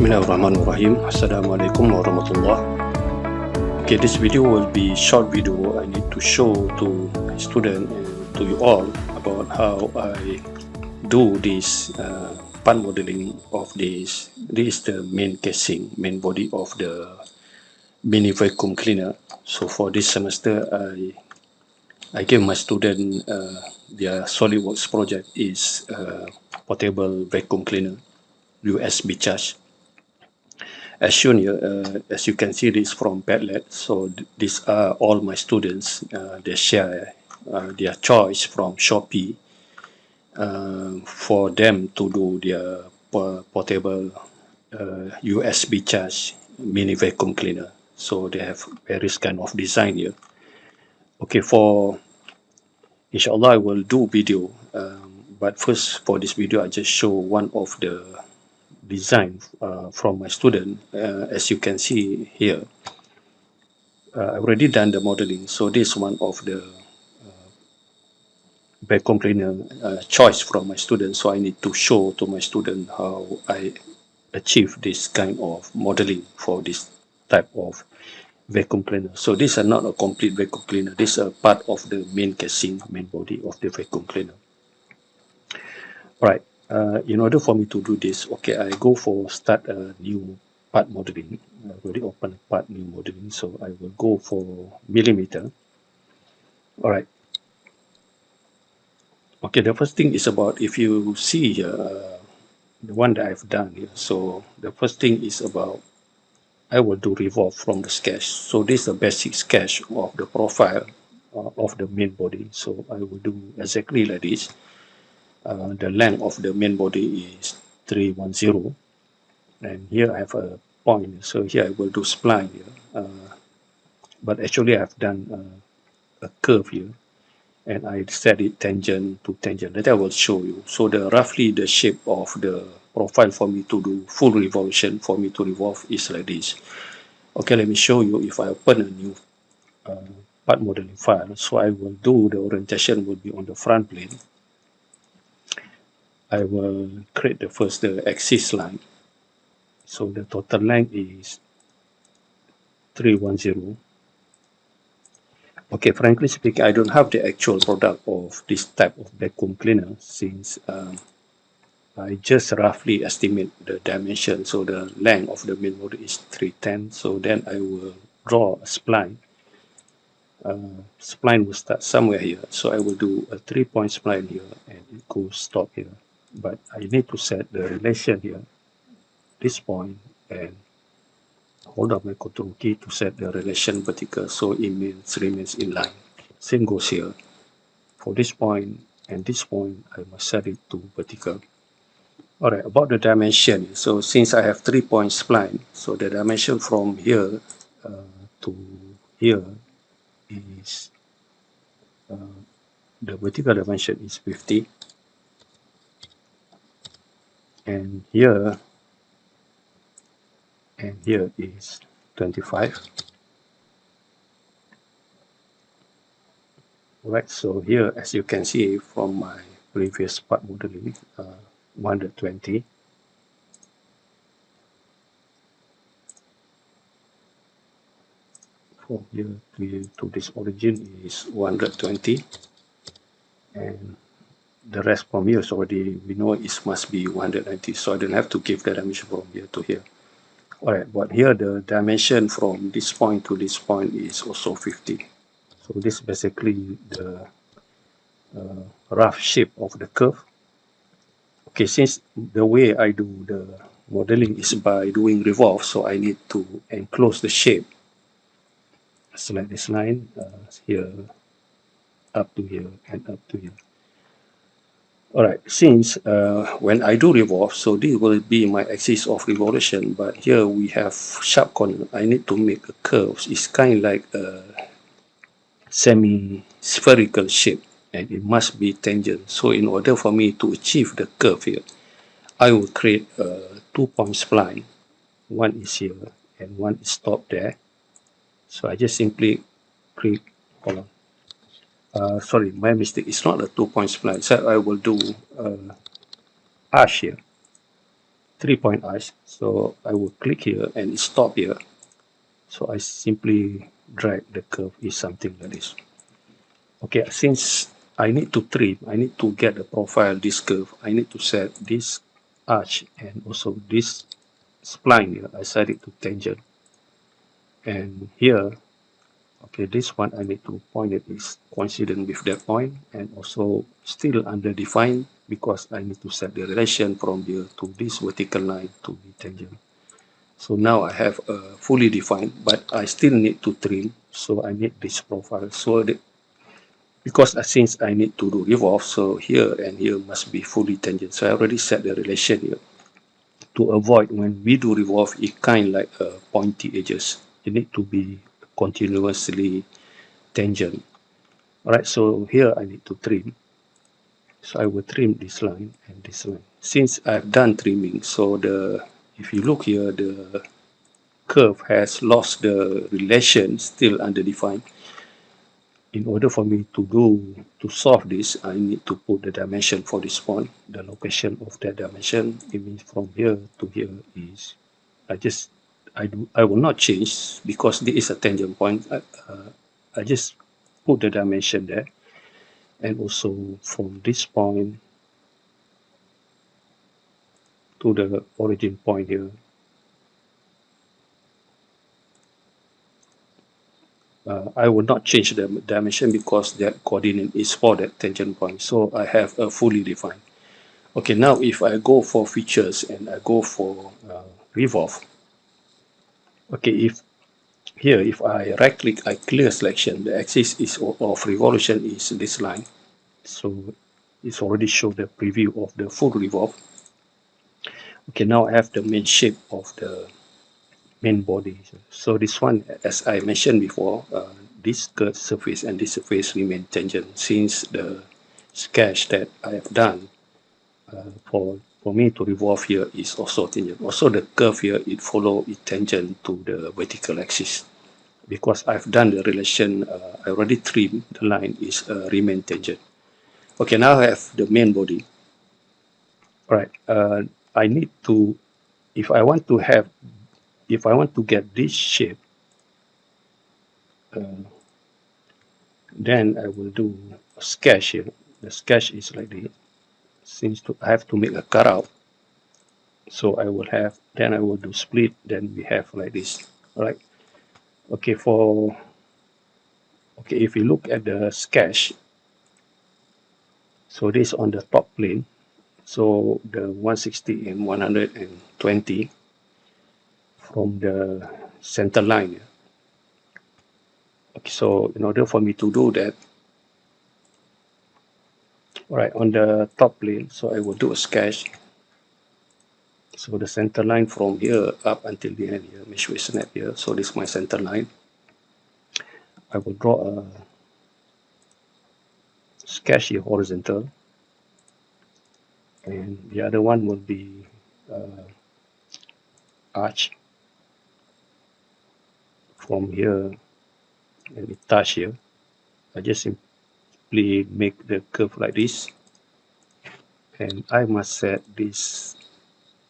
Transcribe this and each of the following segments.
Bismillahirrahmanirrahim. Assalamualaikum warahmatullah. Okay, this video will be short video. I need to show to my student and to you all about how I do this part modeling of this. This is the main casing, main body of the mini vacuum cleaner. So for this semester, I gave my student their SolidWorks project is portable vacuum cleaner, USB charge. As shown here, as you can see, this from Padlet. So these are all my students. They share their choice from Shopee for them to do their portable USB charge mini vacuum cleaner. So they have various kind of design here. Okay, for inshallah I will do video, but first for this video I just show one of the design from my student. As you can see here, I've already done the modeling, so this is one of the vacuum cleaner choice from my student. So I need to show to my student how I achieve this kind of modeling for this type of vacuum cleaner. So these are not a complete vacuum cleaner. This is a part of the main casing, main body of the vacuum cleaner. All right. In order for me to do this, okay, I go for start a new part modeling. I already open a part new modeling, so I will go for millimeter. All right. Okay, the first thing is about, if you see here, the one that I've done here. So the first thing is about, I will do revolve from the sketch. So this is the basic sketch of the profile of the main body. So I will do exactly like this. The length of the main body is 310, and here I have a point. So here I will do spline here, but actually I've done a curve here, and I set it tangent to tangent. Later I will show you. So roughly the shape of the profile for me to do full revolution, for me to revolve, is like this. Okay, let me show you. If I open a new part modeling file, so I will do the orientation will be on the front plane. I will create the axis line. So the total length is 310. Okay, frankly speaking, I don't have the actual product of this type of vacuum cleaner, since I just roughly estimate the dimension. So the length of the main body is 310. So then I will draw a spline. Spline will start somewhere here. So I will do a 3-point spline here, and it goes stop here. But I need to set the relation here, this point, and hold up my control key to set the relation vertical, so it remains in line. Same goes here. For this point and this point, I must set it to vertical. Alright, about the dimension. So since I have 3-point spline, so the dimension from here to here is the vertical dimension is 50, and here is 25. Right, so here, as you can see from my previous part modeling, 120. From here to this origin is 120, and the rest from here is already, we know it must be 190, so I don't have to give the dimension from here to here. Alright, but here the dimension from this point to this point is also 50. So this is basically the rough shape of the curve. Okay, since the way I do the modeling is by doing revolve, so I need to enclose the shape. Select this line here, up to here, and up to here. Alright, since when I do revolve, so this will be my axis of revolution, but here we have sharp corner. I need to make a curve. It's kind of like a semi-spherical shape, and it must be tangent. So in order for me to achieve the curve here, I will create a 2-point spline. One is here and one is stopped there. So I just simply click, hold on. Sorry, my mistake. It's not a 2-point spline. So I will do arch here. 3-point arch. So I will click here and stop here. So I simply drag the curve is something like this. Okay, since I need to trim, I need to get the profile this curve, I need to set this arch and also this spline here. I set it to tangent. And here, okay, this one I need to point it is coincident with that point and also still underdefined because I need to set the relation from here to this vertical line to the tangent. So now I have fully defined, but I still need to trim. So I need this profile. So because since I need to do revolve, so here and here must be fully tangent. So I already set the relation here to avoid when we do revolve, it kind like pointy edges. It need to be continuously tangent. All right, so here I need to trim. So I will trim this line and this line. Since I've done trimming, so if you look here, the curve has lost the relation, still underdefined. In order for me to solve this, I need to put the dimension for this point. The location of that dimension, it means from here to here is, I will not change because this is a tangent point. I just put the dimension there, and also from this point to the origin point here. I will not change the dimension because that coordinate is for that tangent point. So I have a fully defined. Okay, now if I go for features and I go for revolve. Okay, if I right click, I clear selection, the axis is of revolution is this line. So it's already shown the preview of the full revolve. Okay, now I have the main shape of the main body. So this one, as I mentioned before, this curved surface and this surface remain tangent since the sketch that I have done for me to revolve here is also tangent. Also the curve here, it follow it tangent to the vertical axis. Because I've done the relation, I already trimmed the line is remain tangent. Okay, now I have the main body. All right, I need to, if I want to get this shape, then I will do a sketch here. The sketch is like this. Since I have to make a cutout, so I will have, then I will do split, then we have like this. All right. Okay, if you look at the sketch, so this on the top plane, so the 160 and 120 from the center line. Okay, so in order for me to do that, all right, on the top plane, so I will do a sketch. So the center line from here up until the end here, mesh with snap here. So this is my center line. I will draw a sketch here horizontal, and the other one will be arch from here and it touch here. I just simply make the curve like this, and I must set this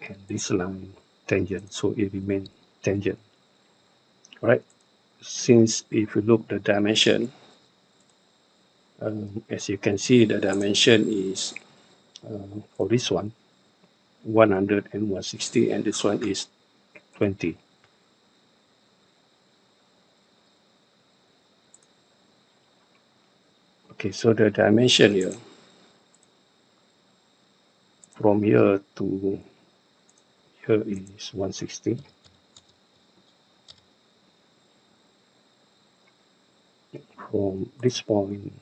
and this line tangent, so it remains tangent. All right. Since if you look the dimension, as you can see, the dimension is for this one 100 and 160, and this one is 20. Okay, so the dimension here from here to here is 160. From this point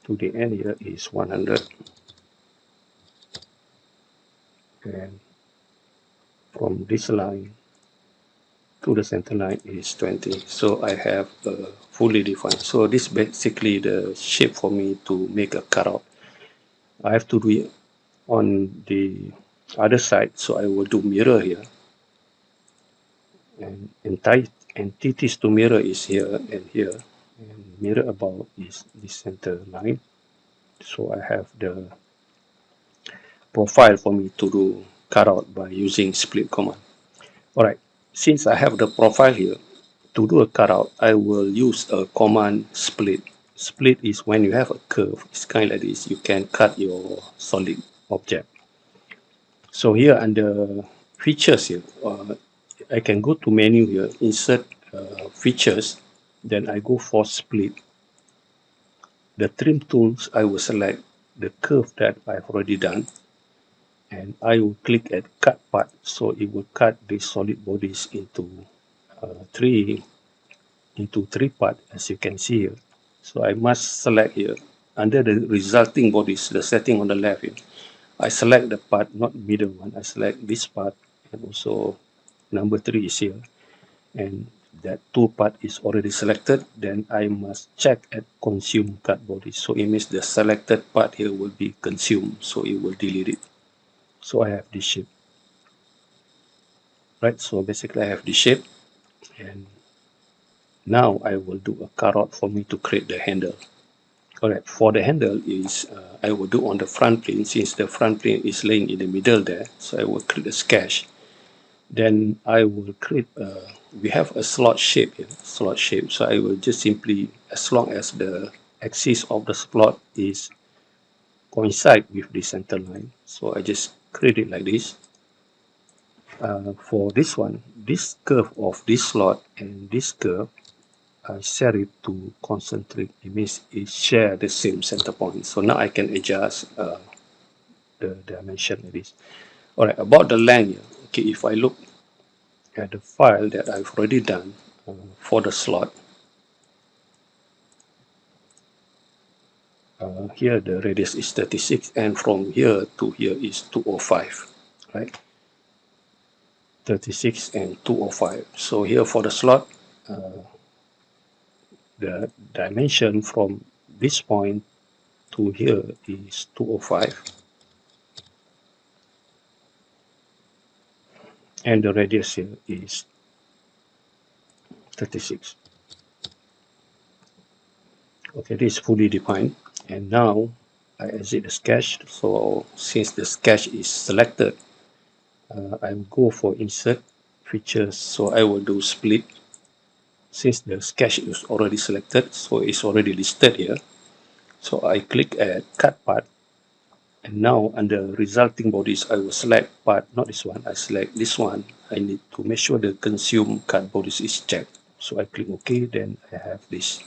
to the end here is 100. And from this line to the center line is 20. So I have fully defined. So this basically the shape for me to make a cutout. I have to do it on the other side, so I will do mirror here. And entities to mirror is here and here. And mirror about is the center line. So I have the profile for me to do cutout by using split command. Alright, since I have the profile here, to do a cutout, I will use a command split. Split is when you have a curve, it's kind of like this, you can cut your solid object. So here under features here, I can go to menu here, insert features, then I go for split. The trim tools, I will select the curve that I've already done, and I will click at cut part, so it will cut the solid bodies into three parts, as you can see here. So I must select here under the resulting bodies, the setting on the left here. I select the part, not middle one. I select this part, and also number 3 is here, and that 2 part is already selected. Then I must check at consume cut body. So it means the selected part here will be consumed, so it will delete it. So I have this shape, right? So basically I have this shape, and now I will do a cutout for me to create the handle. Correct. For the handle is I will do on the front plane, since the front plane is laying in the middle there. So I will create a sketch. Then I will create, we have a slot shape here, slot shape. So I will just simply, as long as the axis of the slot is coincide with the center line. So I just create it like this. For this one, this curve of this slot and this curve, I set it to concentric. It means it share the same center point. So now I can adjust the dimension like this. All right, about the length. Okay, if I look at the file that I've already done for the slot, here the radius is 36, and from here to here is 205, right? 36 and 205. So here for the slot, the dimension from this point to here is 205, and the radius here is 36. Okay, this is fully defined, and now I exit the sketch. So since the sketch is selected, I will go for insert features. So I will do split. Since the sketch is already selected, so it's already listed here. So I click at cut part, and now under resulting bodies, I will select part, not this one. I select this one. I need to make sure the consume cut bodies is checked. So I click OK. Then I have this.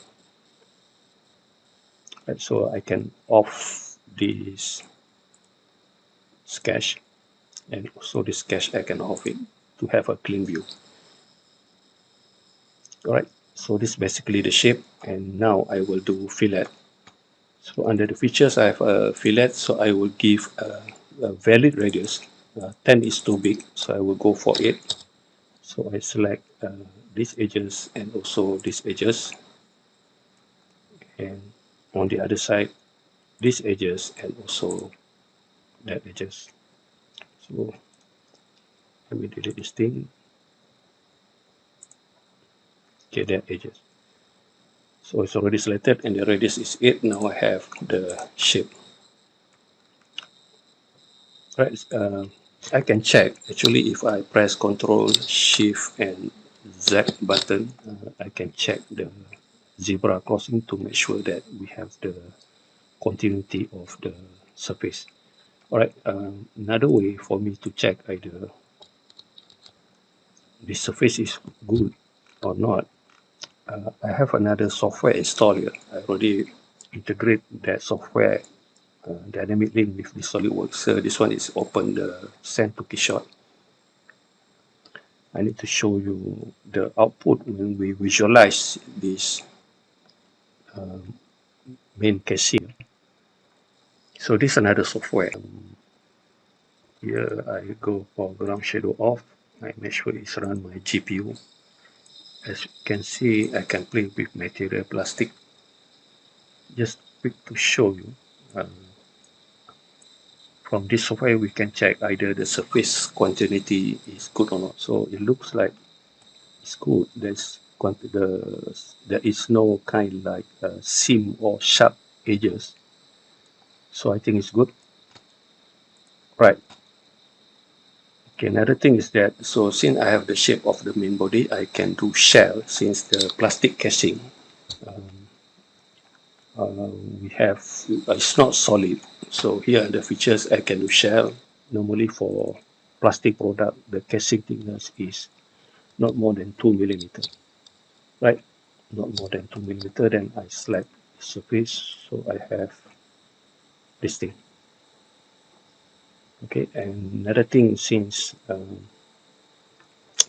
And so I can off this sketch, and also this sketch I can off it to have a clean view. Alright, so this is basically the shape, and now I will do fillet. So under the features I have a fillet, so I will give a valid radius. 10 is too big, so I will go for 8. So I select these edges and also these edges, and on the other side these edges and also that edges. So let me delete this thing. Okay, that edges. So it's already selected, and the radius is 8. Now I have the shape. Right, I can check actually if I press Ctrl Shift and Z button. I can check the zebra crossing to make sure that we have the continuity of the surface. Alright, another way for me to check either the surface is good or not, I have another software installed here. I already integrate that software dynamic link with the SolidWorks. So this one is open the Send to Keyshot. I need to show you the output when we visualize this main casing. So this is another software. Here I go for ground shadow off. I make sure it's run my GPU. As you can see, I can play with material plastic. Just quick to show you. From this software, we can check either the surface continuity is good or not. So it looks like it's good. There is no kind like seam or sharp edges. So I think it's good. Right. Okay, another thing is that, so since I have the shape of the main body, I can do shell since the plastic casing we have, it's not solid. So here are the features I can do shell. Normally for plastic product, the casing thickness is not more than 2 millimeter, right? Not more than 2 millimeter, then I select surface, so I have this thing. Okay, and another thing, since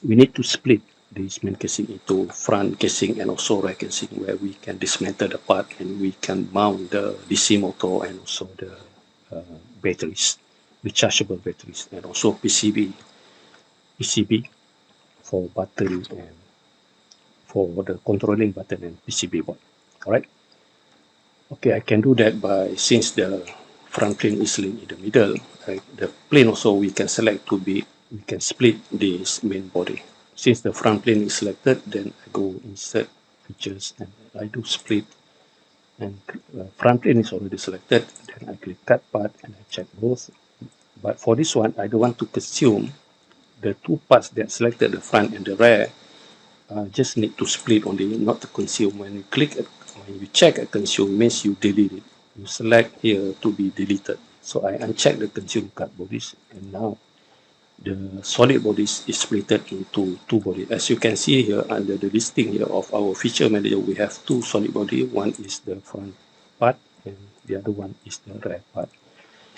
we need to split this main casing into front casing and also rear casing, where we can dismantle the part and we can mount the DC motor and also the batteries, rechargeable batteries, and also PCB for button and for the controlling button and PCB board. All right. Okay, I can do that by, since the front plane is linked in the middle, right, the plane also we can select to be, we can split this main body. Since the front plane is selected, then I go insert features and I do split, and front plane is already selected, then I click cut part and I check both. But for this one, I don't want to consume the two parts that selected, the front and the rear. Just need to split only, not to consume. When you click, when you check a consume, means you delete it. You select here to be deleted. So I uncheck the consume cut bodies, and now the solid bodies is split into two bodies. As you can see here under the listing here of our feature manager, we have two solid body. One is the front part and the other one is the rear part.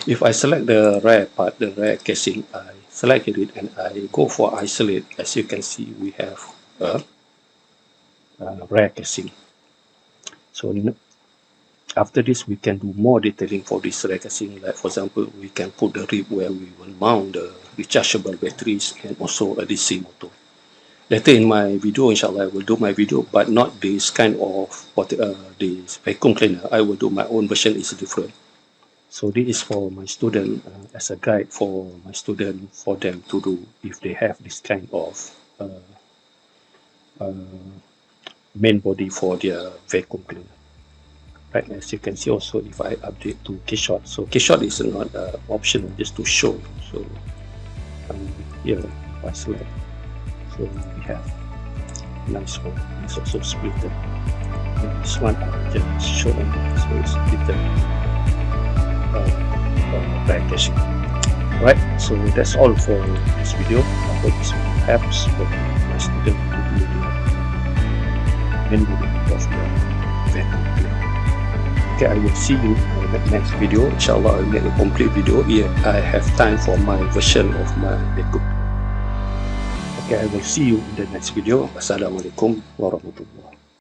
If I select the rear part, the rear casing, I selected it and I go for isolate. As you can see, we have a rear casing. So after this, we can do more detailing for this rear casing. Like for example, we can put the rib where we will mount the rechargeable batteries and also a DC motor. Later in my video, inshallah, I will do my video, but not this kind of this vacuum cleaner. I will do my own version, is different. So this is for my student, as a guide for my student, for them to do if they have this kind of main body for their vacuum cleaner. Right, as you can see also, if I update to Keyshot, so Keyshot is not optional, just to show. So here I select, so we have nice one. It's also split. And this one I just show them, so it's split back casing. Right, so that's all for this video. I hope this will help for my student to do the main body of the vacuum cleaner. Okay, I will see you in the next video. Inshallah, I'll make a complete video if I have time for my version of my vacuum. Okay, I will see you in the next video. Assalamualaikum warahmatullahi wabarakatuh.